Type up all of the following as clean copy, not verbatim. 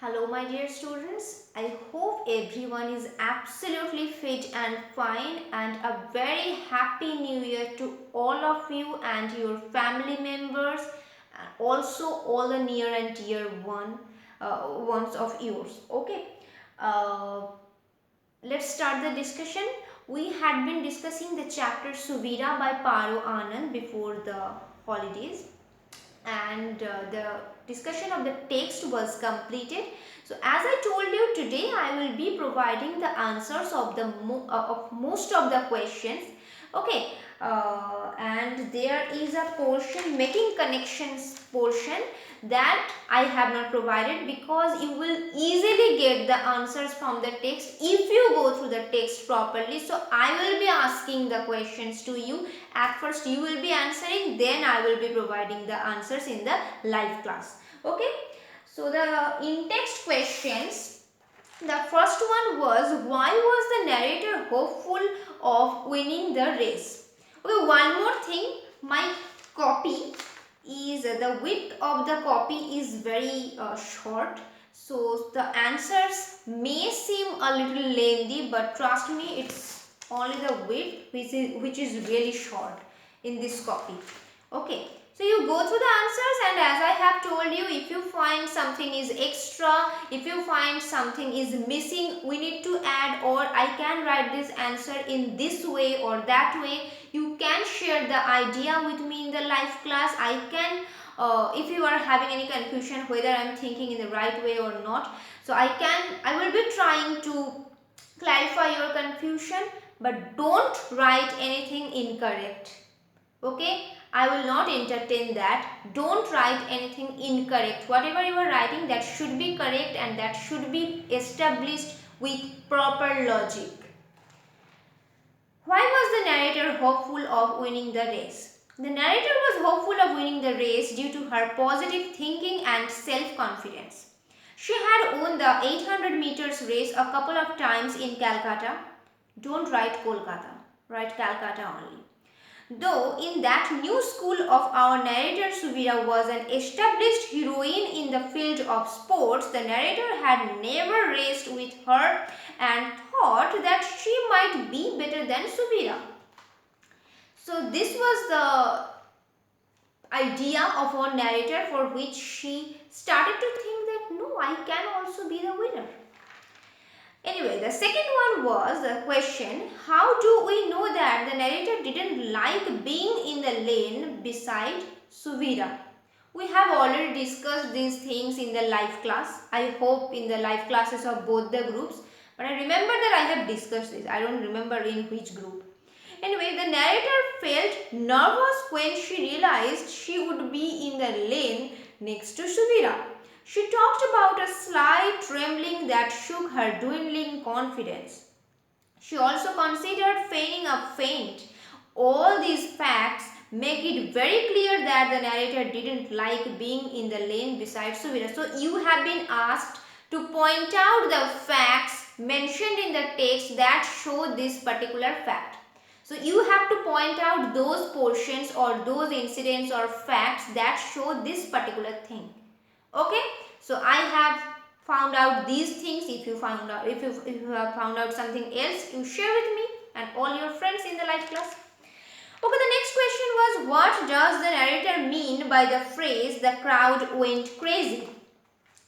Hello my dear students, I hope everyone is absolutely fit and fine, and a very happy new year to all of you and your family members, and also all the near and dear ones of yours. Okay, uh, let's start the discussion. We had been discussing the chapter Suvira by Paro Anand before the holidays, and the discussion of the text was completed. So as I told you, today I will be providing the answers of of most of the questions. Okay, and there is a portion, making connections portion, that I have not provided because you will easily get the answers from the text if you go through the text properly. So I will be asking the questions to you. At first you will be answering, then I will be providing the answers in the live class. Okay, so the in text questions, the first one was, why was the narrator hopeful of winning the race? Okay, one more thing, my copy is the width of the copy is very short, so the answers may seem a little lengthy, but trust me, it's only the width which is really short in this copy. Okay, so you go through the answers, and as I have told you, if you find something is extra, if you find something is missing, we need to add, or I can write this answer in this way or that way, you can share the idea with me in the live class. I can, if you are having any confusion whether I am thinking in the right way or not, so I will be trying to clarify your confusion, but don't write anything incorrect. Okay, I will not entertain that. Don't write anything incorrect. Whatever you are writing, that should be correct and that should be established with proper logic. Why was the narrator hopeful of winning the race? The narrator was hopeful of winning the race due to her positive thinking and self-confidence. She had won the 800 meters race a couple of times in Calcutta. Don't write Kolkata, write Calcutta only. Though in that new school of our narrator, Suvira was an established heroine in the field of sports, the narrator had never raced with her and thought that she might be better than Suvira. So this was the idea of our narrator, for which she started to think that no, I can also be the winner. Anyway, the second one was the question, how do we know that the narrator didn't like being in the lane beside Suvira? We have already discussed these things in the live class. I hope in the live classes of both the groups. But I remember that I have discussed this. I don't remember in which group. Anyway, the narrator felt nervous when she realized she would be in the lane next to Suvira. She talked about a slight trembling that shook her dwindling confidence. She also considered feigning a faint. All these facts make it very clear that the narrator didn't like being in the lane beside Suvira. So you have been asked to point out the facts mentioned in the text that show this particular fact. So you have to point out those portions or those incidents or facts that show this particular thing. Okay, so I have found out these things. If you have found out something else, you share with me and all your friends in the live class. Okay, the next question was, what does the narrator mean by the phrase the crowd went crazy?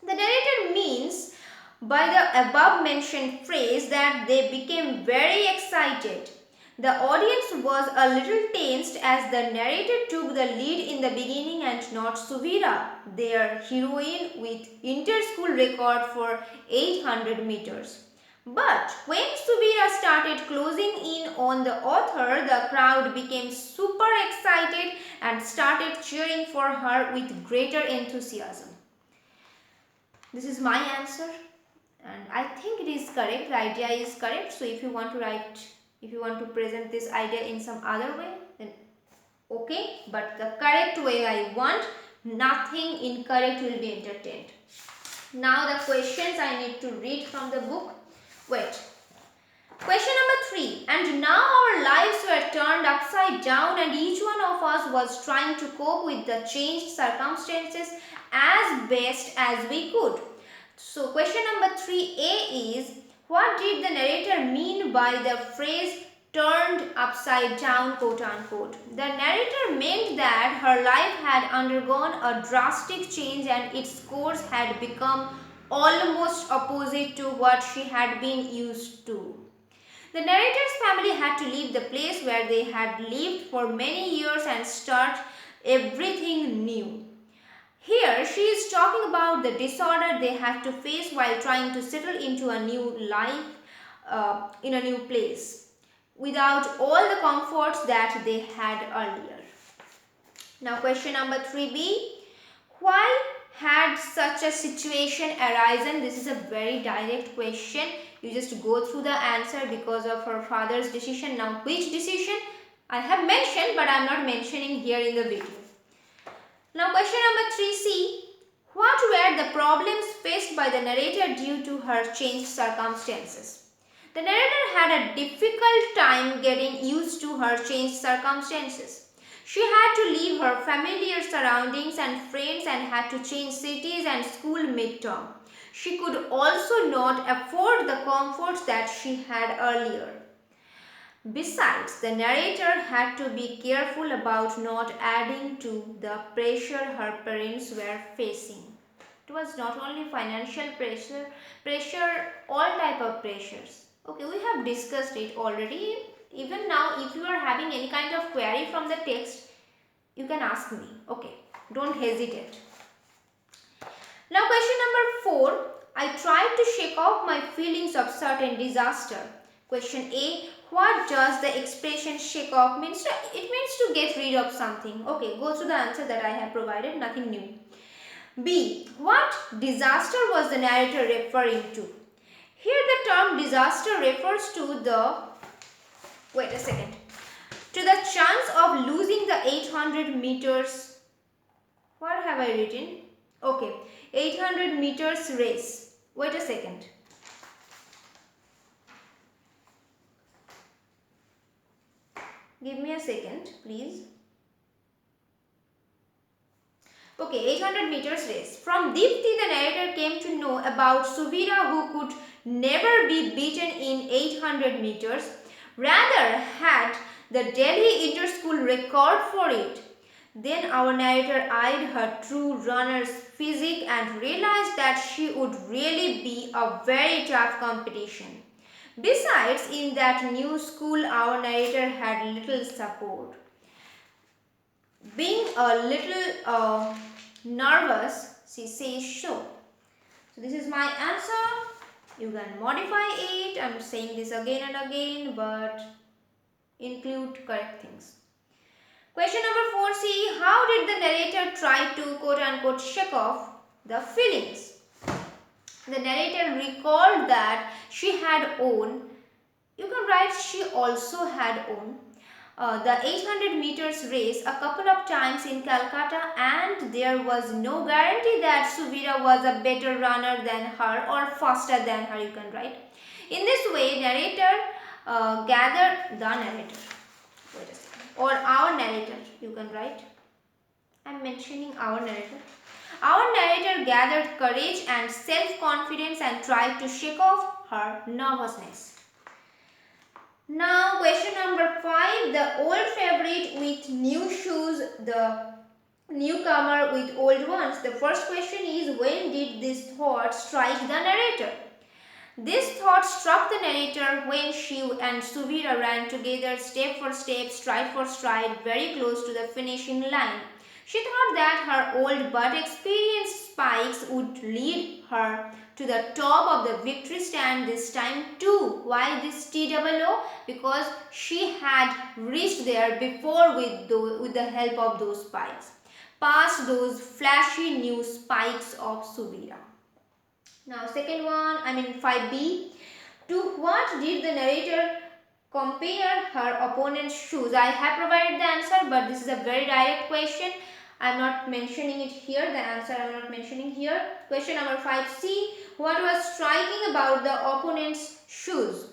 The narrator means by the above mentioned phrase that they became very excited. The audience was a little tensed as the narrator took the lead in the beginning and not Suvira, their heroine with inter-school record for 800 meters. But when Suvira started closing in on the author, the crowd became super excited and started cheering for her with greater enthusiasm. This is my answer, and I think it is correct. The idea is correct. So if you want to present this idea in some other way, then okay, but the correct way I want, nothing incorrect will be entertained. Now the questions I need to read from the book. Wait. Question number 3. And now our lives were turned upside down and each one of us was trying to cope with the changed circumstances as best as we could. So question number 3A is, what did the narrator mean by the phrase turned upside down, quote unquote? The narrator meant that her life had undergone a drastic change and its course had become almost opposite to what she had been used to. The narrator's family had to leave the place where they had lived for many years and start everything new. Here, she is talking about the disorder they had to face while trying to settle into a new life in a new place without all the comforts that they had earlier. Now, question number 3B. Why had such a situation arisen? This is a very direct question. You just go through the answer because of her father's decision. Now, which decision? I have mentioned, but I am not mentioning here in the video. Now question number 3C. What were the problems faced by the narrator due to her changed circumstances? The narrator had a difficult time getting used to her changed circumstances. She had to leave her familiar surroundings and friends and had to change cities and school midterm. She could also not afford the comforts that she had earlier. Besides, the narrator had to be careful about not adding to the pressure her parents were facing. It was not only financial pressure, all type of pressures. Okay, we have discussed it already. Even now, if you are having any kind of query from the text, you can ask me. Okay, don't hesitate. Now question number 4. I tried to shake off my feelings of certain disaster. Question A. What does the expression shake off mean? So it means to get rid of something. Okay, go through the answer that I have provided, nothing new. B. What disaster was the narrator referring to? Here the term disaster refers to the, wait a second, to the chance of losing the 800 meters, what have I written? Okay, 800 meters race. Wait a second. Give me a second, please. Okay, 800 meters race. From Deepti, the narrator came to know about Suvira, who could never be beaten in 800 meters, rather had the Delhi inter-school record for it. Then our narrator eyed her true runner's physique and realized that she would really be a very tough competition. Besides, in that new school, our narrator had little support. Being a little nervous, she says so. So this is my answer. You can modify it. I'm saying this again and again, but include correct things. Question number 4C. How did the narrator try to quote unquote shake off the feelings? The narrator recalled that she had won, you can write she also had won, the 800 meters race a couple of times in Calcutta, and there was no guarantee that Suvira was a better runner than her or faster than her, you can write. In this way, our narrator, you can write. I am mentioning our narrator. Our narrator gathered courage and self-confidence and tried to shake off her nervousness. Now question number 5. The old favorite with new shoes, the newcomer with old ones. The first question is, when did this thought strike the narrator? This thought struck the narrator when she and Suvira ran together step for step, stride for stride, very close to the finishing line. She thought that her old but experienced spikes would lead her to the top of the victory stand this time too. Why this TOO? Because she had reached there before with the help of those spikes, past those flashy new spikes of Suvira. Now second one, 5B. To what did the narrator compare her opponent's shoes? I have provided the answer, but this is a very direct question. I am not mentioning it here. The answer I am not mentioning here. Question number 5C. What was striking about the opponent's shoes?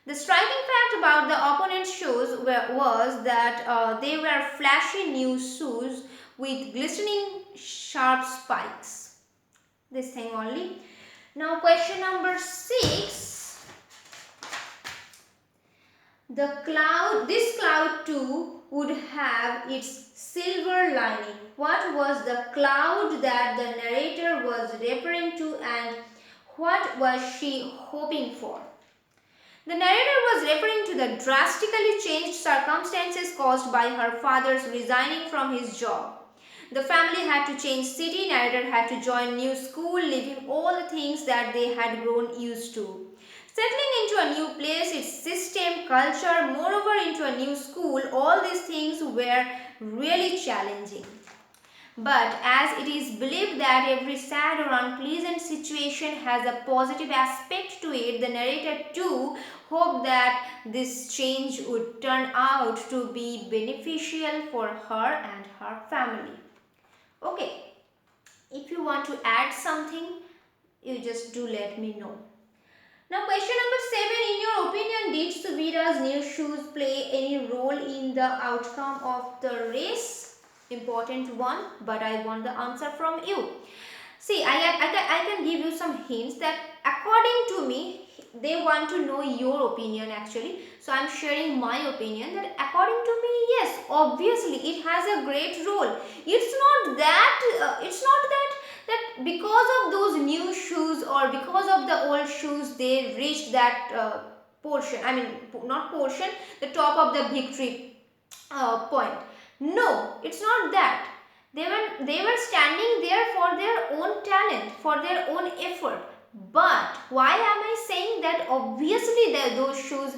The striking fact about the opponent's shoes was that they were flashy new shoes with glistening sharp spikes. This thing only. Now question number 6. This cloud too would have its silver lining. What was the cloud that the narrator was referring to, and what was she hoping for? The narrator was referring to the drastically changed circumstances caused by her father's resigning from his job. The family had to change city, narrator had to join new school, leaving all the things that they had grown used to. Settling into a new place, its system, culture, moreover into a new school, all these things were really challenging. But as it is believed that every sad or unpleasant situation has a positive aspect to it, the narrator too hoped that this change would turn out to be beneficial for her and her family. Okay, if you want to add something, you just do let me know. Now question number 7. In your opinion, did Suvira's new shoes play any role in the outcome of the race? Important one, but I want the answer from you. See, I can give you some hints that according to me, they want to know your opinion actually. So I'm sharing my opinion that according to me, yes, obviously it has a great role. It's not that because of those new shoes or because of the old shoes they reached that portion. I mean, not portion, the top of the victory point. No, it's not that. They were standing there for their own talent, for their own effort. But why am I saying that? Obviously, those shoes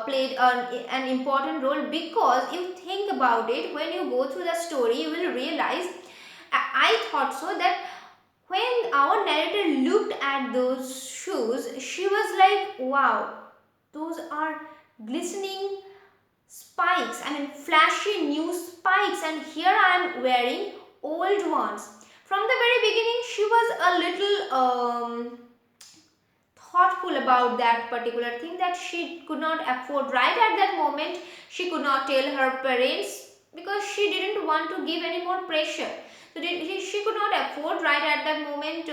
played an important role, because you think about it, when you go through the story, you will realize. I thought so that when our narrator looked at those shoes, she was like, "Wow, those are glistening spikes, I mean flashy new spikes, and here I am wearing old ones." From the very beginning she was a little thoughtful about that particular thing that she could not afford. Right at that moment she could not tell her parents because she didn't want to give any more pressure. So she could not afford right at that moment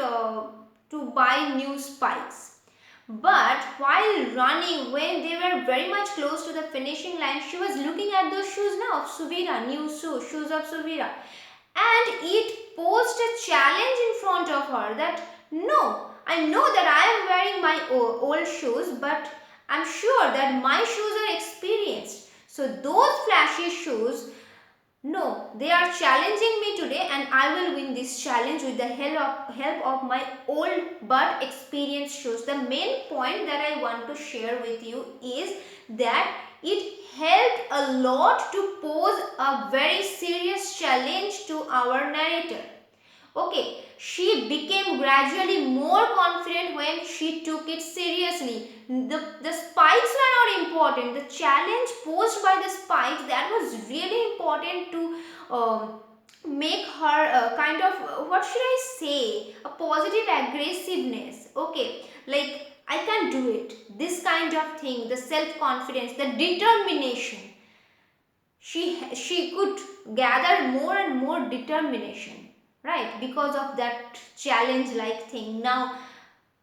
to buy new spikes. But while running, when they were very much close to the finishing line, she was looking at those shoes now of Suvira, new shoes of Suvira. And it posed a challenge in front of her that no, I know that I am wearing my old shoes, but I'm sure that my shoes are experienced. So those flashy shoes, no, they are challenging me today, and I will win this challenge with the help of my old but experienced shoes. The main point that I want to share with you is that it helped a lot to pose a very serious challenge to our narrator. Okay, she became gradually more confident when she took it seriously. The spikes were not important. The challenge posed by the spikes, that was really important to make her kind of, what should I say, a positive aggressiveness. Okay, like I can do it. This kind of thing, the self-confidence, the determination. She could gather more and more determination, right, because of that challenge like thing. Now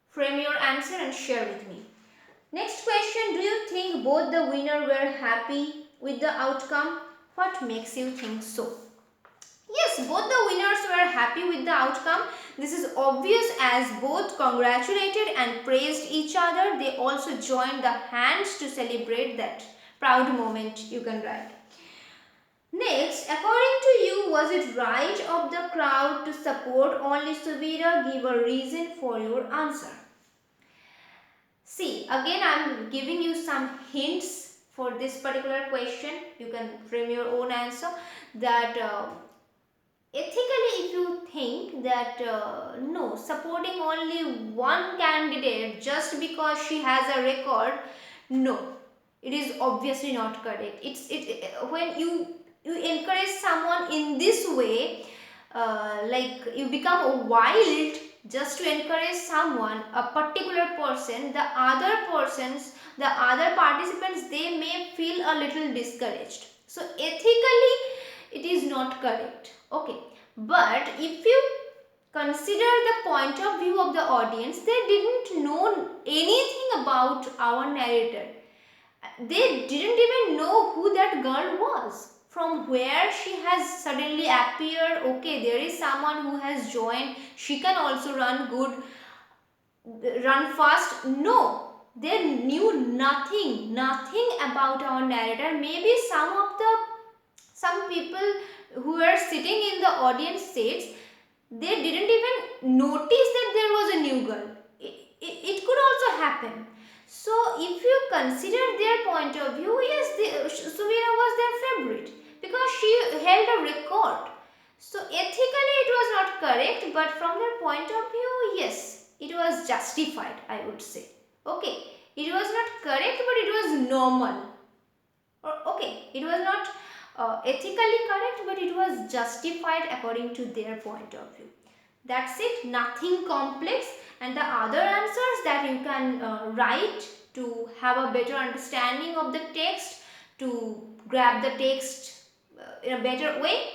frame your answer and share with me. Next question. Do you think both the winner were happy with the outcome? What makes you think so? Yes, both the winners were happy with the outcome. This is obvious as both congratulated and praised each other. They also joined the hands to celebrate that proud moment, you can write. Next, according to you, was it right of the crowd to support only Suvira? Give a reason for your answer. See, again I am giving you some hints for this particular question. You can frame your own answer. That ethically, if you think that no, supporting only one candidate just because she has a record, no, it is obviously not correct. When you encourage someone in this way, like you become wild just to encourage someone, a particular person, the other participants, they may feel a little discouraged. So ethically it is not correct. Okay, but if you consider the point of view of the audience, they didn't know anything about our narrator. They didn't even know who that girl was, from where she has suddenly appeared. Okay, there is someone who has joined, she can also run good, run fast. No, they knew nothing about our narrator. Maybe some people who were sitting in the audience seats, they didn't even notice that there was a new girl. It could also happen. So if you consider their point of view, yes, Suvira was their favorite because she held a record. So ethically it was not correct, but from their point of view, yes, it was justified, I would say. Okay, it was not correct, but it was normal. Or okay, it was not ethically correct, but it was justified according to their point of view. That's it, nothing complex. And the other answers that you can write to have a better understanding of the text, to grab the text in a better way.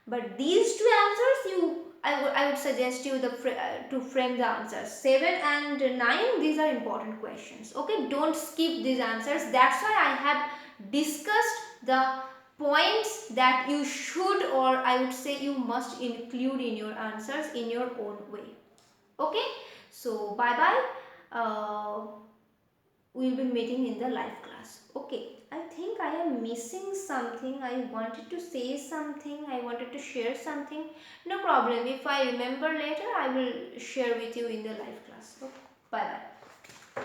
But these two answers, I would suggest you to frame the answers. 7 and 9, these are important questions. Okay, don't skip these answers. That's why I have discussed the points that you should, or I would say you must include in your answers in your own way. Okay, so bye bye. We'll be meeting in the live class. Okay, I think I am missing something. I wanted to say something, I wanted to share something. No problem, if I remember later I will share with you in the live class. Okay, bye bye.